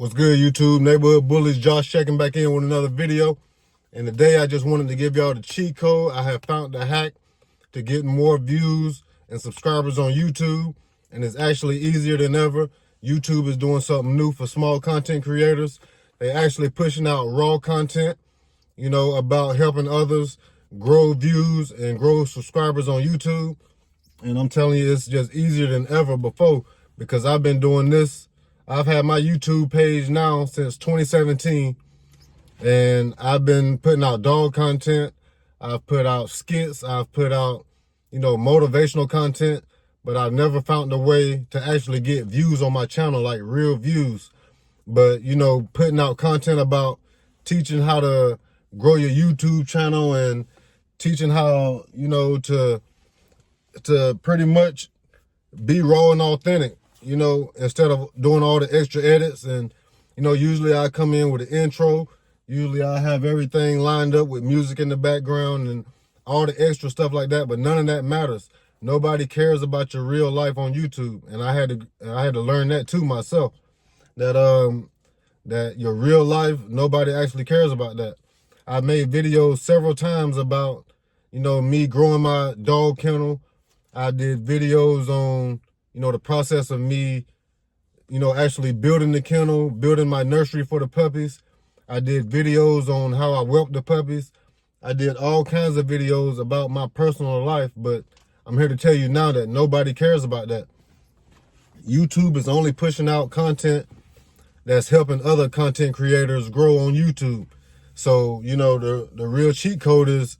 What's good, YouTube? Neighborhood Bullies, Josh checking back in with another video. And today I just wanted to give y'all the cheat code. I have found the hack to getting more views and subscribers on YouTube. And it's actually easier than ever. YouTube is doing something new for small content creators. They're actually pushing out raw content, about helping others grow views and grow subscribers on YouTube. And I'm telling you, it's just easier than ever before because I've been doing this. I've had my YouTube page now since 2017, and I've been putting out dog content. I've put out skits. I've put out, motivational content, but I've never found a way to actually get views on my channel, like real views. But, putting out content about teaching how to grow your YouTube channel and teaching how, to pretty much be raw and authentic. Instead of doing all the extra edits. And, usually I come in with an intro. Usually I have everything lined up with music in the background and all the extra stuff like that, but none of that matters. Nobody cares about your real life on YouTube. And I had to learn that too myself, that your real life, nobody actually cares about that. I made videos several times about, me growing my dog kennel. I did videos on, the process of me, actually building the kennel, building my nursery for the puppies. I did videos on how I whelped the puppies. I did all kinds of videos about my personal life, but I'm here to tell you now that nobody cares about that. YouTube is only pushing out content that's helping other content creators grow on YouTube. So, the real cheat code is,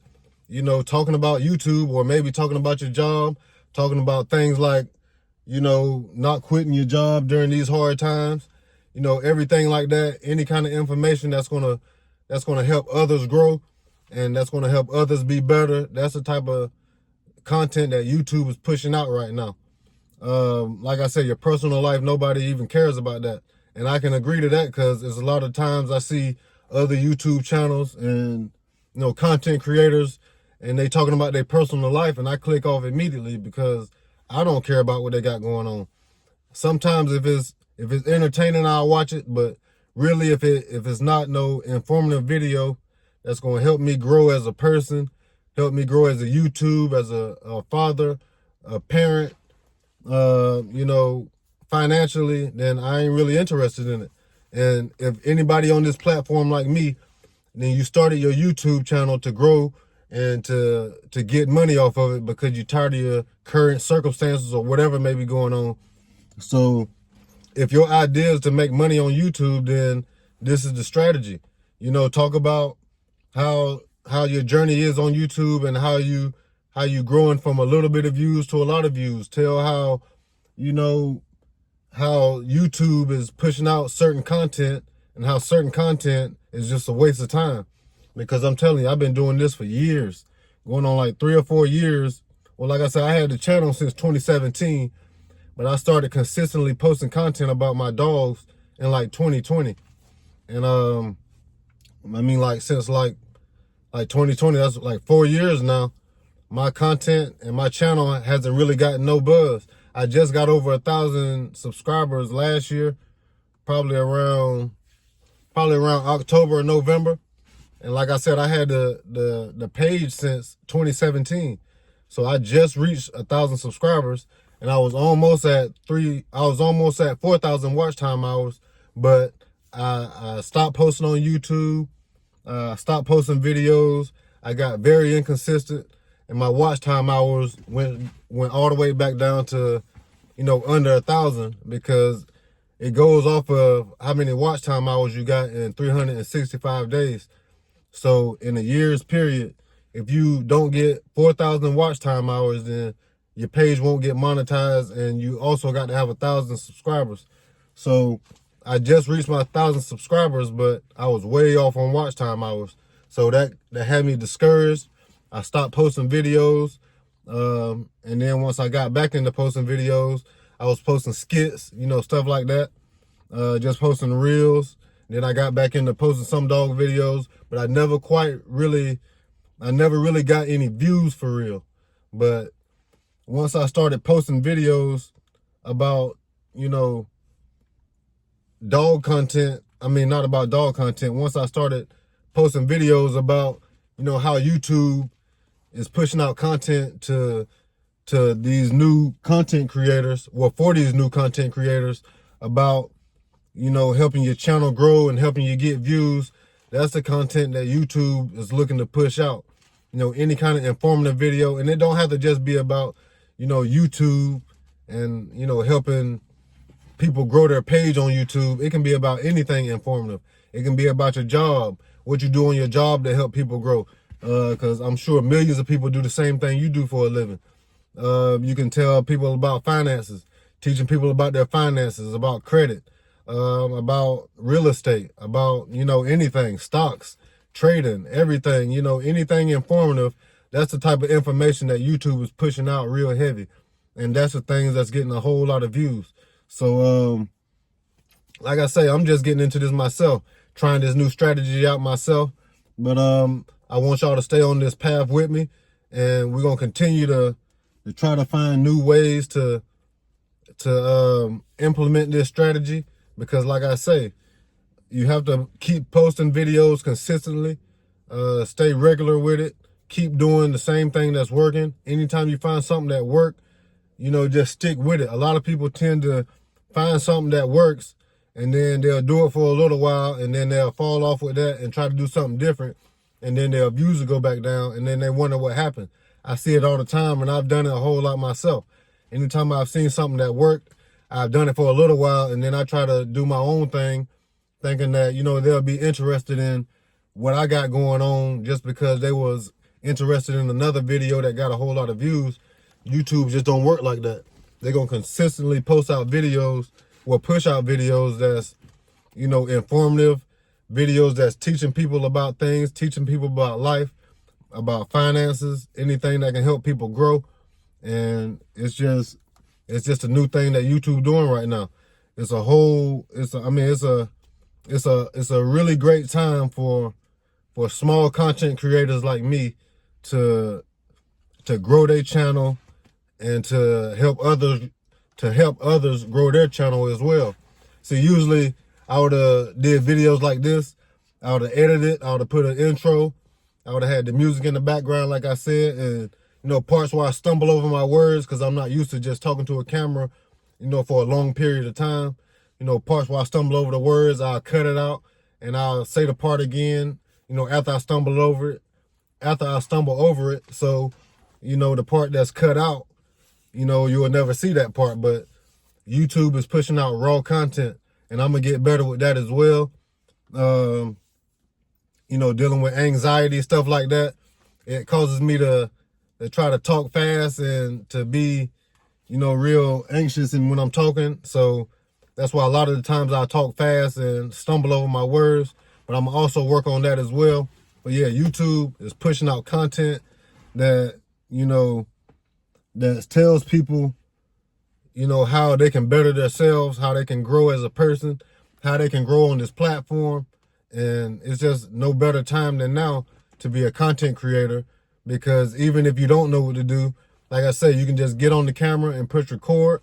talking about YouTube, or maybe talking about your job, talking about things like, not quitting your job during these hard times, everything like that. Any kind of information that's gonna help others grow and that's gonna help others be better. That's the type of content that YouTube is pushing out right now. Like I said, your personal life, nobody even cares about that. And I can agree to that because there's a lot of times I see other YouTube channels and, content creators, and they talking about their personal life, and I click off immediately because I don't care about what they got going on. Sometimes if it's entertaining, I'll watch it, but really if it's not no informative video that's going to help me grow as a person, help me grow as a YouTube, as a father, a parent, financially, then I ain't really interested in it. And if anybody on this platform like me, then you started your YouTube channel to grow and to get money off of it because you're tired of your current circumstances or whatever may be going on. So if your idea is to make money on YouTube, then this is the strategy. Talk about how your journey is on YouTube and how you growing from a little bit of views to a lot of views. Tell how, how YouTube is pushing out certain content and how certain content is just a waste of time. Because I'm telling you, I've been doing this for years, going on like 3 or 4 years. Well, like I said, I had the channel since 2017, but I started consistently posting content about my dogs in like 2020. And since like 2020, that's like 4 years now, my content and my channel hasn't really gotten no buzz. I just got over 1,000 subscribers last year, probably around October or November. And like I said, I had the page since 2017. So I just reached 1,000 subscribers, and I was almost at 4,000 watch time hours, but I stopped posting on YouTube. Stopped posting videos. I got very inconsistent, and my watch time hours went all the way back down to, under 1,000, because it goes off of how many watch time hours you got in 365 days. So in a year's period, if you don't get 4,000 watch time hours, then your page won't get monetized, and you also got to have 1,000 subscribers. So I just reached my 1,000 subscribers, but I was way off on watch time hours. So that had me discouraged. I stopped posting videos. And then once I got back into posting videos, I was posting skits, stuff like that. Just posting reels. Then I got back into posting some dog videos, but I never really got any views for real. But once I started posting videos about, dog content. I mean, not about dog content. Once I started posting videos about, how YouTube is pushing out content to these new content creators, well, for these new content creators about, helping your channel grow and helping you get views. That's the content that YouTube is looking to push out. Any kind of informative video, and it don't have to just be about, YouTube and, helping people grow their page on YouTube. It can be about anything informative. It can be about your job, what you do on your job to help people grow. Because I'm sure millions of people do the same thing you do for a living. You can tell people about finances, teaching people about their finances, about credit, about real estate, about, anything, stocks, trading, everything, anything informative. That's the type of information that YouTube is pushing out real heavy. And that's the things that's getting a whole lot of views. So, like I say, I'm just getting into this myself, trying this new strategy out myself. But I want y'all to stay on this path with me, and we're gonna continue to try to find new ways to implement this strategy. Because, like I say, you have to keep posting videos consistently, stay regular with it, keep doing the same thing that's working. Anytime you find something that works, just stick with it. A lot of people tend to find something that works, and then they'll do it for a little while, and then they'll fall off with that and try to do something different, and then their views will go back down, and then they wonder what happened. I see it all the time, and I've done it a whole lot myself. Anytime I've seen something that worked, I've done it for a little while, and then I try to do my own thing, thinking that, they'll be interested in what I got going on just because they was interested in another video that got a whole lot of views. YouTube just don't work like that. They're going to consistently post out videos or push out videos that's, informative, videos that's teaching people about things, teaching people about life, about finances, anything that can help people grow. And it's just a new thing that YouTube doing right now. It's a really great time for small content creators like me to grow their channel and to help others grow their channel as well. So usually I would have did videos like this. I would have edited it. I would have put an intro. I would have had the music in the background, like I said, and parts where I stumble over my words because I'm not used to just talking to a camera, for a long period of time. Parts where I stumble over the words, I'll cut it out and I'll say the part again, after I stumble over it. So, the part that's cut out, you will never see that part. But YouTube is pushing out raw content, and I'm going to get better with that as well. Dealing with anxiety, stuff like that. It causes me to try to talk fast and to be, real anxious when I'm talking. So that's why a lot of the times I talk fast and stumble over my words, but I'm also work on that as well. But yeah, YouTube is pushing out content that, that tells people, how they can better themselves, how they can grow as a person, how they can grow on this platform. And it's just no better time than now to be a content creator, because even if you don't know what to do, like I say, you can just get on the camera and push record.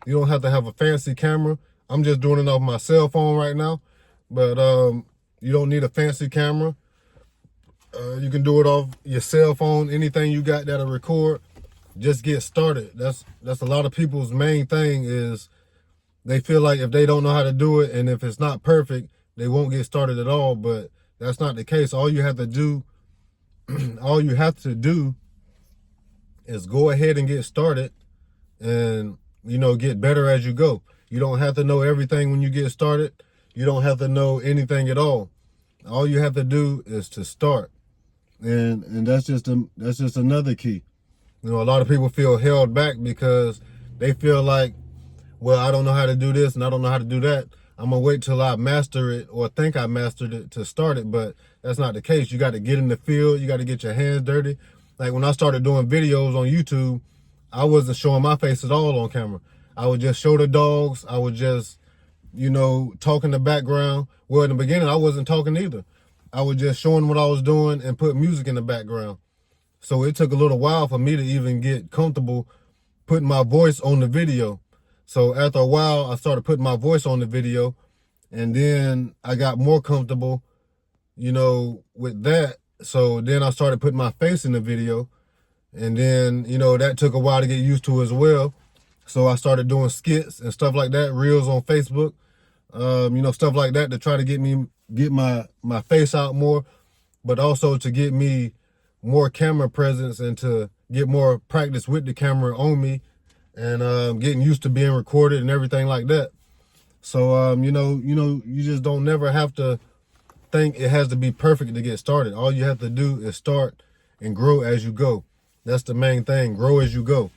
You don't have to have a fancy camera. I'm just doing it off my cell phone right now, but you don't need a fancy camera. You can do it off your cell phone, anything you got that'll record. Just get started. That's a lot of people's main thing is they feel like if they don't know how to do it and if it's not perfect, they won't get started at all. But that's not the case. All you have to do is go ahead and get started and, get better as you go. You don't have to know everything when you get started. You don't have to know anything at all. All you have to do is to start. And that's just another key. A lot of people feel held back because they feel like, well, I don't know how to do this and I don't know how to do that. I'm going to wait till I master it or think I mastered it to start it. But that's not the case. You got to get in the field. You got to get your hands dirty. Like when I started doing videos on YouTube, I wasn't showing my face at all on camera. I would just show the dogs. I would just, talk in the background. Well, in the beginning, I wasn't talking either. I was just showing what I was doing and put music in the background. So it took a little while for me to even get comfortable putting my voice on the video. So after a while, I started putting my voice on the video, And then I got more comfortable, with that. So then I started putting my face in the video. And then, that took a while to get used to as well. So I started doing skits and stuff like that, reels on Facebook, stuff like that to try to get my face out more, but also to get me more camera presence and to get more practice with the camera on me and getting used to being recorded and everything like that. So, you just don't never have to think it has to be perfect to get started. All you have to do is start and grow as you go. That's the main thing. Grow as you go.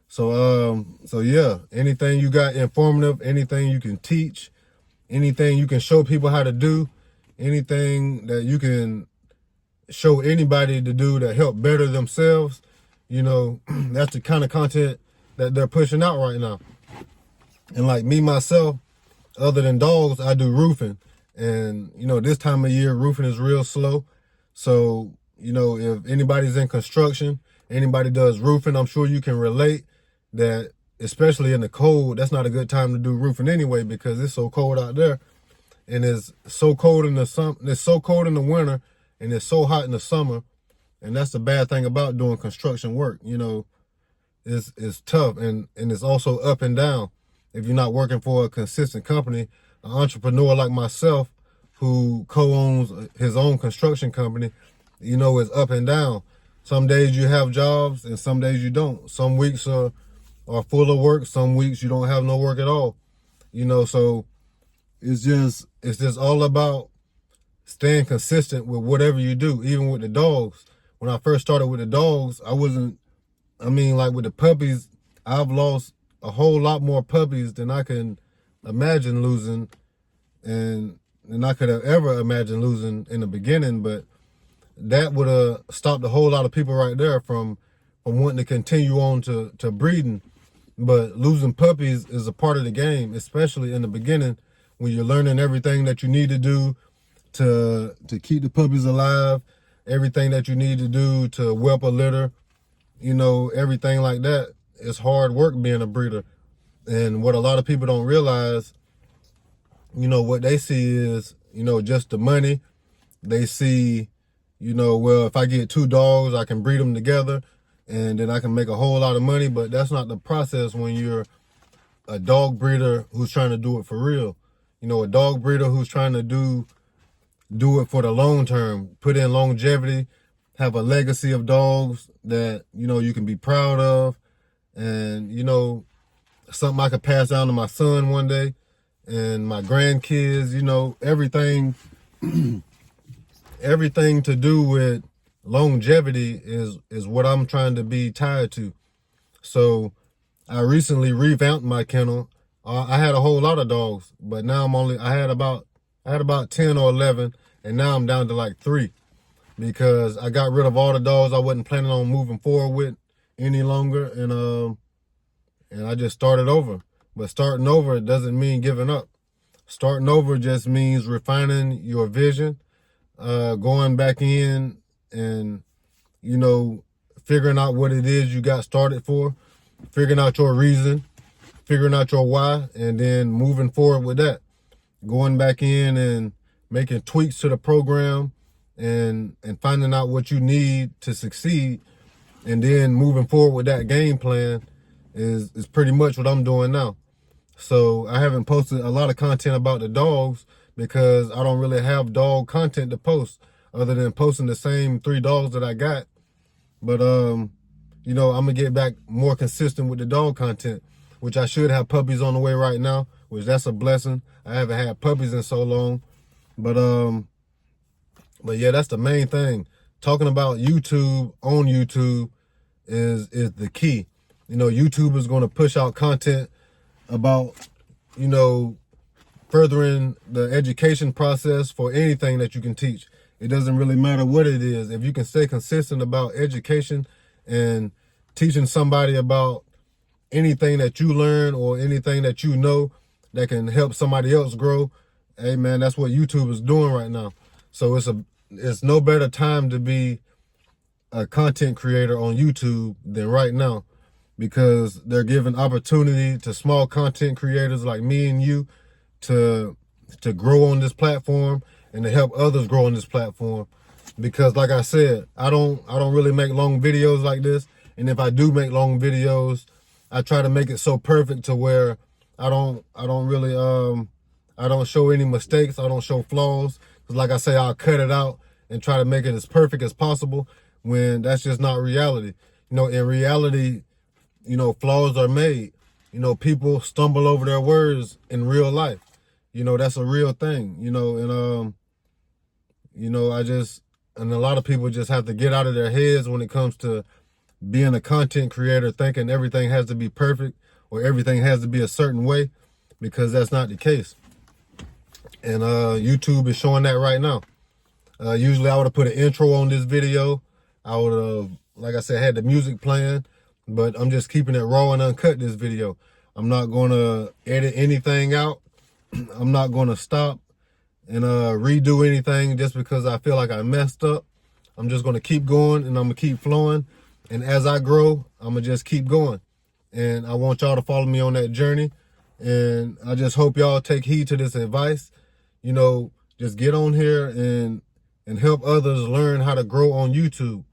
So yeah, anything you got informative, anything you can teach, anything you can show people how to do, anything that you can show anybody to do to help better themselves, that's the kind of content that they're pushing out right now. And like me, myself, other than dogs, I do roofing. And, this time of year, roofing is real slow. So, if anybody's in construction, anybody does roofing, I'm sure you can relate that, especially in the cold, that's not a good time to do roofing anyway, because it's so cold out there. And it's so cold in the winter, and it's so hot in the summer. And that's the bad thing about doing construction work. It's tough, and it's also up and down. If you're not working for a consistent company, an entrepreneur like myself who co-owns his own construction company, is up and down. Some days you have jobs and some days you don't. Some weeks are full of work. Some weeks you don't have no work at all. So it's just all about staying consistent with whatever you do, even with the dogs. When I first started with the dogs, like with the puppies, I've lost a whole lot more puppies than I can imagine losing, and I could have ever imagined losing in the beginning. But that would have stopped a whole lot of people right there from wanting to continue on to breeding. But losing puppies is a part of the game, especially in the beginning when you're learning everything that you need to do to keep the puppies alive, everything that you need to do to whelp a litter, everything like that. It's hard work being a breeder. And what a lot of people don't realize, what they see is, just the money. They see, well, if I get 2 dogs, I can breed them together and then I can make a whole lot of money. But that's not the process when you're a dog breeder who's trying to do it for real. A dog breeder who's trying to do it for the long term, put in longevity, have a legacy of dogs that, you can be proud of. And, something I could pass down to my son one day and my grandkids, everything to do with longevity is what I'm trying to be tied to. So I recently revamped my kennel. I had a whole lot of dogs, but now I had about 10 or 11, and now I'm down to like 3 because I got rid of all the dogs I wasn't planning on moving forward with any longer, and I just started over. But starting over doesn't mean giving up. Starting over just means refining your vision, going back in and, figuring out what it is you got started for, figuring out your reason, figuring out your why, and then moving forward with that. Going back in and making tweaks to the program and finding out what you need to succeed, and then moving forward with that game plan is pretty much what I'm doing now. So I haven't posted a lot of content about the dogs because I don't really have dog content to post other than posting the same 3 dogs that I got. But, I'm going to get back more consistent with the dog content, which I should have puppies on the way right now, which that's a blessing. I haven't had puppies in so long. But yeah, that's the main thing. Talking about YouTube on YouTube is the key. YouTube is going to push out content about, furthering the education process for anything that you can teach. It doesn't really matter what it is. If you can stay consistent about education and teaching somebody about anything that you learn or anything that you know that can help somebody else grow, hey man, that's what YouTube is doing right now. So it's no better time to be a content creator on YouTube than right now, because they're giving opportunity to small content creators like me and you to to grow on this platform and to help others grow on this platform. Because like I said, I don't really make long videos like this. And if I do make long videos, I try to make it so perfect to where I don't really I don't show any mistakes, I don't show flaws. Because like I say, I'll cut it out and try to make it as perfect as possible, when that's just not reality. You know, in reality, you know, flaws are made. You know, people stumble over their words in real life. You know, that's a real thing, you know, and you know, and a lot of people just have to get out of their heads when it comes to being a content creator, thinking everything has to be perfect or everything has to be a certain way, because that's not the case. And YouTube is showing that right now. Usually I would have put an intro on this video. I would have, like I said, had the music playing, but I'm just keeping it raw and uncut this video. I'm not going to edit anything out. I'm not going to stop and redo anything just because I feel like I messed up. I'm just going to keep going, and I'm going to keep flowing. And as I grow, I'm going to just keep going. And I want y'all to follow me on that journey. And I just hope y'all take heed to this advice. You know, just get on here and help others learn how to grow on YouTube.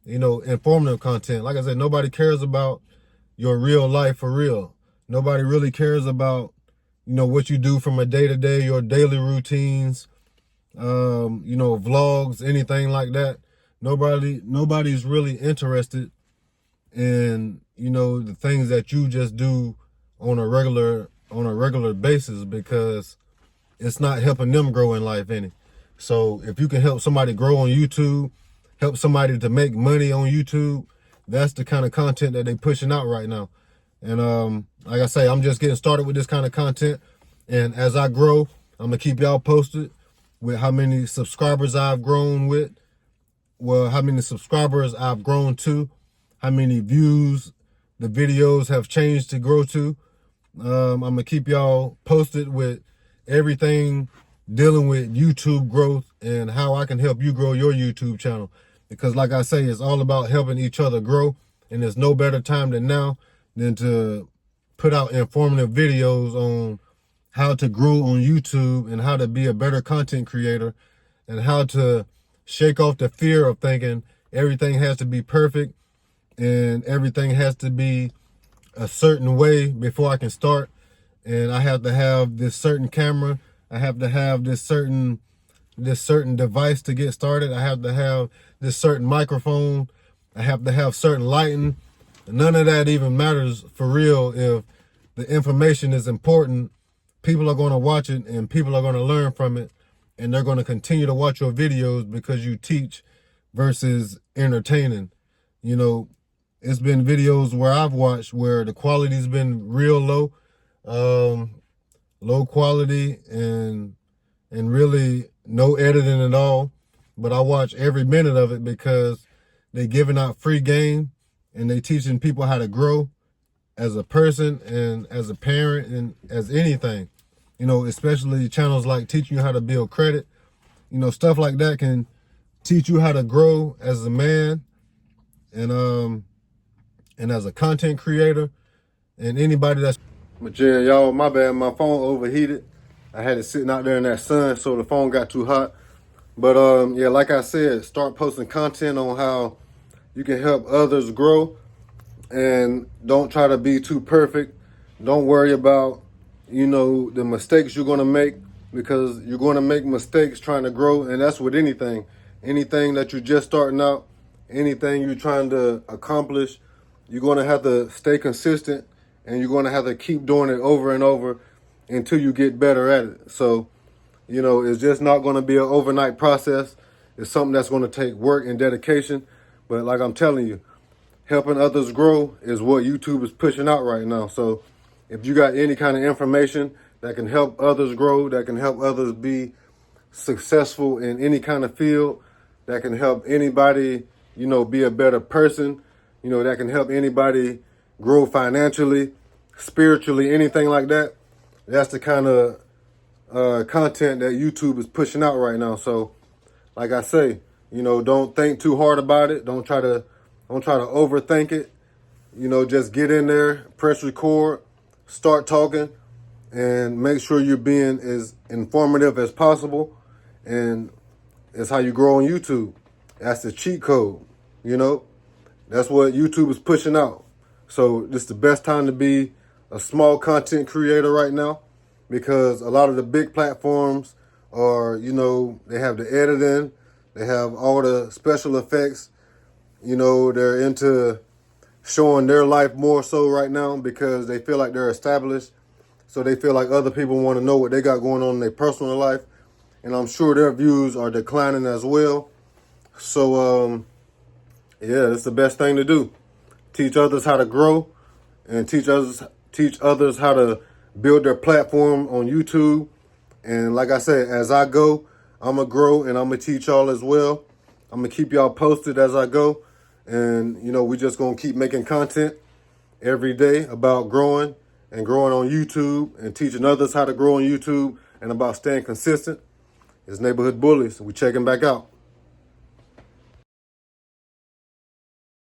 You know, informative content. Like I said, nobody cares about your real life for real. Nobody really cares about, you know, what you do from a day-to-day, your daily routines, you know, vlogs, anything like that. Nobody's really interested in, you know, the things that you just do on a regular basis, because it's not helping them grow in life any. So if you can help somebody grow on YouTube, help somebody to make money on YouTube, that's the kind of content that they pushing out right now. And like I say, I'm just getting started with this kind of content. And as I grow, I'm going to keep y'all posted with how many subscribers I've grown with. Well, how many subscribers I've grown to, how many views the videos have changed to grow to. I'm going to keep y'all posted with everything dealing with YouTube growth and how I can help you grow your YouTube channel. Because like I say, it's all about helping each other grow. And there's no better time than now than to put out informative videos on how to grow on YouTube and how to be a better content creator and how to shake off the fear of thinking everything has to be perfect and everything has to be a certain way before I can start. And I have to have this certain camera. I have to have this certain device to get started. I have to have this certain microphone. I have to have certain lighting. None of that even matters for real. If the information is important, people are going to watch it and people are going to learn from it. And they're going to continue to watch your videos because you teach versus entertaining. You know, it's been videos where I've watched where the quality's been real low, low quality and really no editing at all. But I watch every minute of it because they giving out free game and they teaching people how to grow as a person and as a parent and as anything. You know, especially channels like teaching you how to build credit. You know, stuff like that can teach you how to grow as a man and as a content creator and anybody that's... But yeah, y'all, my bad, my phone overheated. I had it sitting out there in that sun, so the phone got too hot. But yeah, like I said, start posting content on how you can help others grow, and don't try to be too perfect. Don't worry about, you know, the mistakes you're going to make, because you're going to make mistakes trying to grow. And that's with anything that you're just starting out, anything you're trying to accomplish, you're going to have to stay consistent and you're going to have to keep doing it over and over until you get better at it. So, you know, it's just not going to be an overnight process. It's something that's going to take work and dedication. But like I'm telling you, helping others grow is what YouTube is pushing out right now. So if you got any kind of information that can help others grow, that can help others be successful in any kind of field, that can help anybody, you know, be a better person, you know, that can help anybody grow financially, spiritually, anything like that, that's the kind of content that YouTube is pushing out right now. So like I say, you know, don't think too hard about it. Don't try to overthink it. You know, just get in there, press record, start talking, and make sure you're being as informative as possible. And it's how you grow on YouTube. That's the cheat code, you know. That's what YouTube is pushing out. So this is the best time to be a small content creator right now, because a lot of the big platforms are, you know, they have the editing, they have all the special effects, you know, they're into showing their life more so right now because they feel like they're established. So they feel like other people want to know what they got going on in their personal life. And I'm sure their views are declining as well. So, yeah, it's the best thing to do. Teach others how to grow, and teach others how to build their platform on YouTube. And like I said, as I go, I'm going to grow and I'm going to teach y'all as well. I'm going to keep y'all posted as I go. And, you know, we just going to keep making content every day about growing and growing on YouTube and teaching others how to grow on YouTube and about staying consistent. It's Neighborhood Bullies. We checking back out.